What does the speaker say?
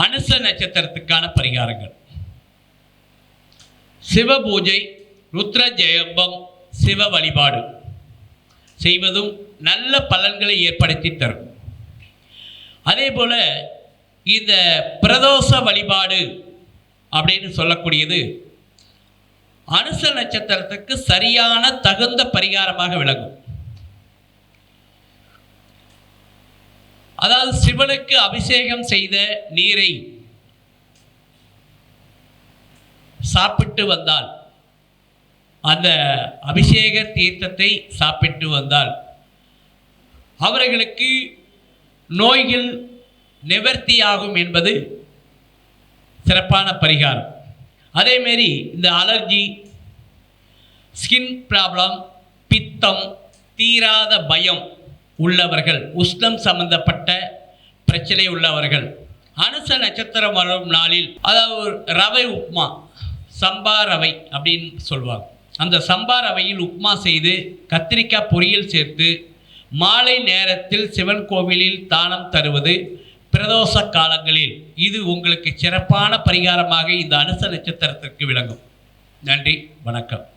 அனுச நட்சத்திரத்துக்கான பரிகாரங்கள்: சிவ பூஜை, ருத்ர ஜெயம்பம், சிவ வழிபாடு செய்வதும் நல்ல பலன்களை ஏற்படுத்தி தரும். அதே போல இந்த பிரதோஷ வழிபாடு அப்படின்னு சொல்லக்கூடியது அனுச நட்சத்திரத்துக்கு சரியான தகுந்த பரிகாரமாக விளங்கும். அதாவது சிவனுக்கு அபிஷேகம் செய்த நீரை சாப்பிட்டு வந்தால், அந்த அபிஷேக தீர்த்தத்தை சாப்பிட்டு வந்தால் அவர்களுக்கு நோய்கள் நிவர்த்தியாகும் என்பது சிறப்பான பரிகாரம். அதேமாரி இந்த அலர்ஜி, ஸ்கின் ப்ராப்ளம், பித்தம், தீராத பயம் உள்ளவர்கள், உஷ்ணம் சம்பந்தப்பட்ட பிரச்சனை உள்ளவர்கள் அனுச நட்சத்திரம் வரும் நாளில், அதாவது ரவை உப்மா, சம்பா ரவை அப்படின்னு சொல்லுவாங்க, அந்த சம்பா ரவையில் உப்மா செய்து கத்திரிக்காய் பொரியல் சேர்த்து மாலை நேரத்தில் சிவன் கோவிலில் தானம் தருவது பிரதோஷ காலங்களில் இது உங்களுக்கு சிறப்பான பரிகாரமாக இந்த அனுச நட்சத்திரத்திற்கு விளங்கும். நன்றி, வணக்கம்.